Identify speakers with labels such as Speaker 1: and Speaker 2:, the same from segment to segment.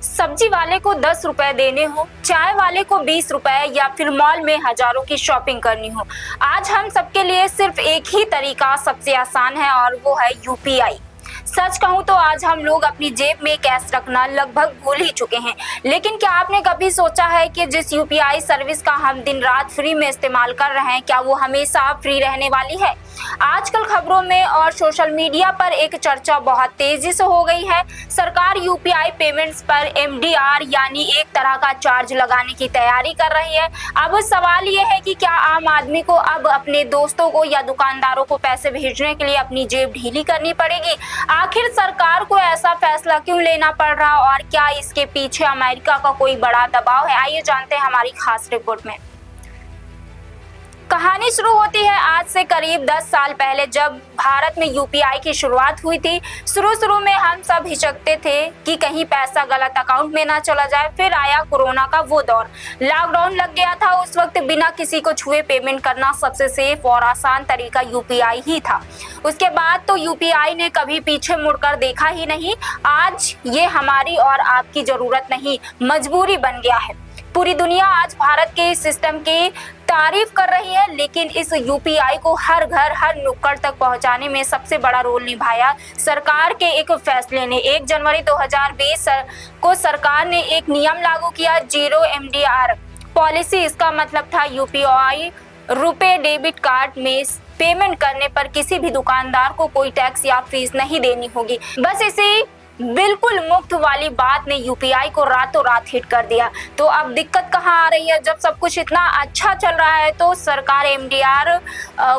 Speaker 1: सब्जी वाले को 10 रुपए देने हो, चाय वाले को 20 रुपए या फिर मॉल में हजारों की शॉपिंग करनी हो, आज हम सबके लिए सिर्फ एक ही तरीका सबसे आसान है और वो है यूपीआई। सच कहूं तो आज हम लोग अपनी जेब में कैश रखना लगभग भूल ही चुके हैं। लेकिन क्या आपने कभी सोचा है कि जिस यूपीआई सर्विस का हम दिन रात फ्री में इस्तेमाल कर रहे हैं, क्या वो हमेशा फ्री रहने वाली है? आजकल खबरों में और सोशल मीडिया पर एक चर्चा बहुत तेजी से हो गई है। सरकार यूपीआई पेमेंट्स पर एमडीआर यानी एक तरह का चार्ज लगाने की तैयारी कर रही है। अब सवाल ये है कि क्या आम आदमी को अब अपने दोस्तों को या दुकानदारों को पैसे भेजने के लिए अपनी जेब ढीली करनी पड़ेगी? आखिर सरकार को ऐसा फैसला क्यों लेना पड़ रहा और क्या इसके पीछे अमेरिका का कोई बड़ा दबाव है? आइए जानते हैं हमारी खास रिपोर्ट में। कहानी शुरू होती है आज से करीब 10 साल पहले, जब भारत में यूपीआई की शुरुआत हुई थी। शुरू में हम सब हिचकते थे कि कहीं पैसा गलत अकाउंट में ना चला जाए। फिर आया कोरोना का वो दौर, लॉकडाउन लग गया था। उस वक्त बिना किसी को छुए पेमेंट करना सबसे सेफ और आसान तरीका यूपीआई ही था। उसके बाद तो यूपीआई ने कभी पीछे मुड़कर देखा ही नहीं। आज ये हमारी और आपकी जरूरत नहीं, मजबूरी बन गया है। पूरी दुनिया आज भारत के इस सिस्टम की तारीफ कर रही है, लेकिन इस यूपीआई को हर घर हर नुक्कड़ तक पहुंचाने में सबसे बड़ा रोल निभाया सरकार के एक फैसले ने। 1 जनवरी 2020 को सरकार ने एक नियम लागू किया, जीरो एमडीआर पॉलिसी। इसका मतलब था यूपीआई रुपए डेबिट कार्ड में पेमेंट करने पर किसी भी दुकानदार को कोई टैक्स या फीस नहीं देनी होगी। बस इसी बिल्कुल मुफ्त वाली बात ने यूपीआई को रातों रात हिट कर दिया। तो अब दिक्कत कहाँ आ रही है? जब सब कुछ इतना अच्छा चल रहा है तो सरकार एमडीआर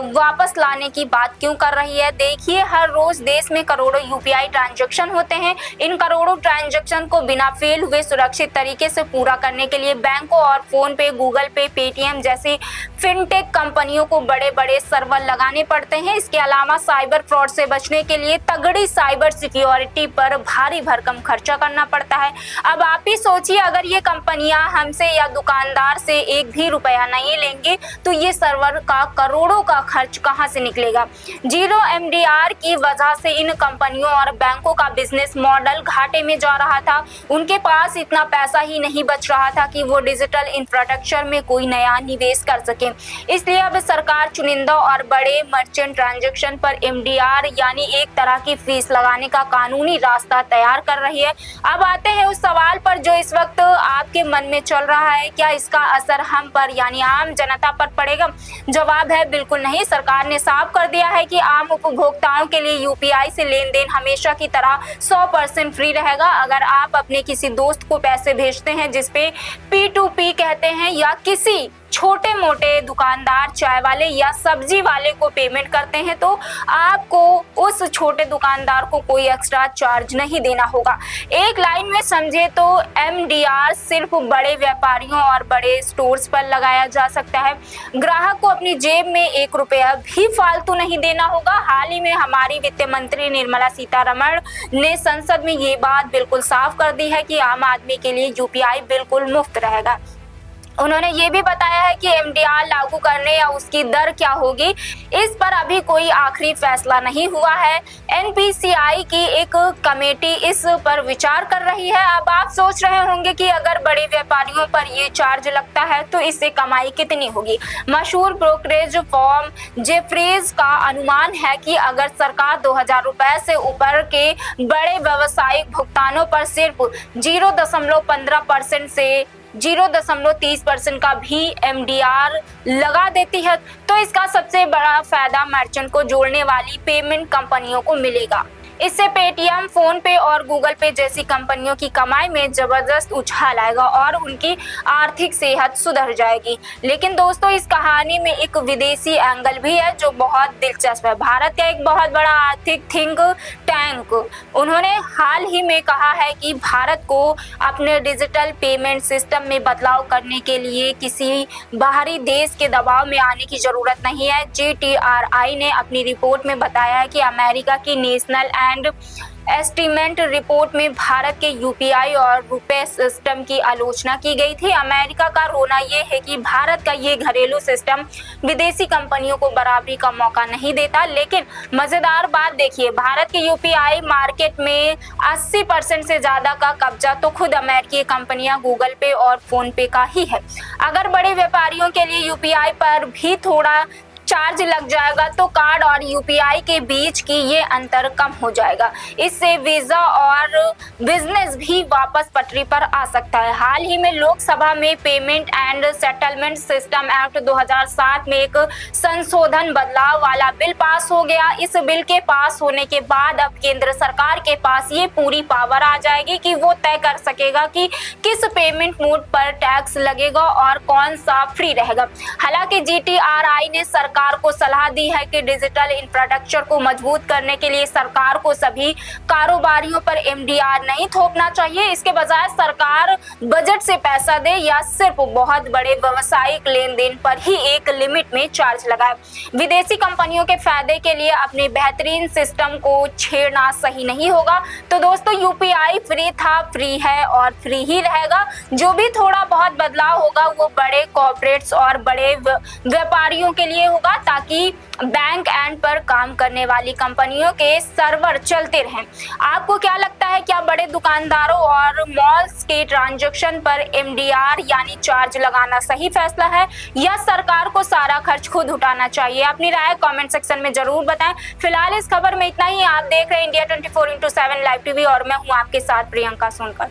Speaker 1: वापस लाने की बात क्यों कर रही है? देखिए, हर रोज देश में करोड़ों यूपीआई ट्रांजैक्शन होते हैं। इन करोड़ों ट्रांजैक्शन को बिना फेल हुए सुरक्षित तरीके से पूरा करने के लिए बैंकों और फोन पे, गूगल पे, पेटीएम जैसी फिनटेक कंपनियों को बड़े बड़े सर्वर लगाने पड़ते हैं। इसके अलावा साइबर फ्रॉड से बचने के लिए तगड़ी साइबर सिक्योरिटी पर भारी भरकम खर्चा करना पड़ता है। अब आप ही सोचिए, अगर ये कंपनियां हमसे या दुकानदार से एक भी रुपया नहीं लेंगे तो ये सर्वर का करोड़ों का खर्च कहां से निकलेगा? जीरो एमडीआर की वजह से इन कंपनियों और बैंकों का बिजनेस मॉडल घाटे में जा रहा था। उनके पास इतना पैसा ही नहीं बच रहा था कि वो डिजिटल इंफ्रास्ट्रक्चर में कोई नया निवेश कर सके। इसलिए अब सरकार चुनिंदा और बड़े मर्चेंट ट्रांजैक्शन पर एमडीआर यानी एक तरह की फीस लगाने का कानूनी रास्ता तैयार कर रही है। अब आते हैं उस सवाल पर जो इस वक्त आपके मन में चल रहा है, क्या इसका असर हम पर यानी आम जनता पर पड़ेगा? जवाब है बिल्कुल नहीं। सरकार ने साफ कर दिया है कि आम उपभोक्ताओं के लिए यूपीआई से लेन देन हमेशा की तरह 100% फ्री रहेगा। अगर आप अपने किसी दोस्त को पैसे भेजते हैं जिसपे P2P कहते हैं, या किसी छोटे मोटे दुकानदार, चाय वाले या सब्जी वाले को पेमेंट करते हैं, तो आपको उस छोटे दुकानदार को कोई एक्स्ट्रा चार्ज नहीं देना होगा। एक लाइन में समझे तो एमडीआर सिर्फ बड़े व्यापारियों और बड़े स्टोर्स पर लगाया जा सकता है। ग्राहक को अपनी जेब में 1 रुपया भी फालतू नहीं देना होगा। हाल ही में हमारी वित्त मंत्री निर्मला सीतारमण ने संसद में ये बात बिल्कुल साफ कर दी है कि आम आदमी के लिए यूपीआई बिल्कुल मुफ्त रहेगा। उन्होंने ये भी बताया है कि एमडीआर लागू करने या उसकी दर क्या होगी, इस पर अभी कोई आखिरी फैसला नहीं हुआ है। एनपीसीआई की एक कमेटी इस पर विचार कर रही है। अब आप सोच रहे होंगे कि अगर बड़े व्यापारियों पर ये चार्ज लगता है तो इससे कमाई कितनी होगी? मशहूर ब्रोकरेज फर्म जेफरीज का अनुमान है कि अगर सरकार 2000 रुपए से ऊपर के बड़े व्यावसायिक भुगतानों पर सिर्फ 0.15% से 0.30% का भी एमडीआर लगा देती है तो इसका सबसे बड़ा फायदा मर्चेंट को जोड़ने वाली पेमेंट कंपनियों को मिलेगा। इससे पेटीएम, फोन पे और गूगल पे जैसी कंपनियों की कमाई में जबरदस्त उछाल आएगा और उनकी आर्थिक सेहत सुधर जाएगी। लेकिन दोस्तों, इस कहानी में एक विदेशी एंगल भी है जो बहुत दिलचस्प है। भारत का एक बहुत बड़ा आर्थिक थिंक टैंक, उन्होंने हाल ही में कहा है कि भारत को अपने डिजिटल पेमेंट सिस्टम में बदलाव करने के लिए किसी बाहरी देश के दबाव में आने की जरूरत नहीं है। GTRI ने अपनी रिपोर्ट में बताया है कि अमेरिका की नेशनल एंड एस्टीमेट रिपोर्ट में भारत के यूपीआई और रुपए सिस्टम की आलोचना की गई थी। अमेरिका का रोना ये है कि भारत का ये घरेलू सिस्टम विदेशी कंपनियों को बराबरी का मौका नहीं देता। लेकिन मजेदार बात देखिए, भारत के यूपीआई मार्केट में 80% से ज्यादा का कब्जा तो खुद अमेरिकी कंपनियां गूगल पे और फोन पे का ही है। अगर बड़े व्यापारियों के लिए यूपीआई पर भी थोड़ा चार्ज लग जाएगा तो कार्ड और यूपीआई के बीच की ये अंतर कम हो जाएगा। इससे वीजा और बिजनेस भी वापस पटरी पर आ सकता है। हाल ही में लोकसभा में payment and settlement system act 2007 में एक संशोधन बदलाव वाला बिल पास हो गया। इस बिल के पास होने के बाद अब केंद्र सरकार के पास ये पूरी पावर आ जाएगी कि वो तय कर सकेगा कि किस पेमेंट मोड पर टैक्स लगेगा और कौन सा फ्री रहेगा। हालांकि जीटीआरआई ने सरकार को सलाह दी है कि डिजिटल इंफ्रास्ट्रक्चर को मजबूत करने के लिए सरकार को सभी कारोबारियों पर एमडीआर नहीं थोपना चाहिए। इसके बजाय सरकार बजट से पैसा दे या सिर्फ बहुत बड़े व्यावसायिक लेन देन पर ही एक लिमिट में चार्ज लगाए। विदेशी कंपनियों के फायदे के लिए अपने बेहतरीन सिस्टम को छेड़ना सही नहीं होगा। तो दोस्तों, यूपीआई फ्री था, फ्री है और फ्री ही रहेगा। जो भी थोड़ा बहुत बदलाव होगा वो बड़े कॉर्पोरेट्स और बड़े व्यापारियों के लिए होगा, ताकि बैंक एंड पर काम करने वाली कंपनियों के सर्वर चलते रहें। आपको क्या लगता है, क्या बड़े दुकानदारों और मॉल्स के ट्रांजैक्शन पर एमडीआर यानी चार्ज लगाना सही फैसला है या सरकार को सारा खर्च खुद उठाना चाहिए? अपनी राय कमेंट सेक्शन में जरूर बताएं। फिलहाल इस खबर में इतना ही। आप देख रहे हैं इंडिया 24x7 लाइव टीवी और मैं हूं आपके साथ प्रियंका सोनकर।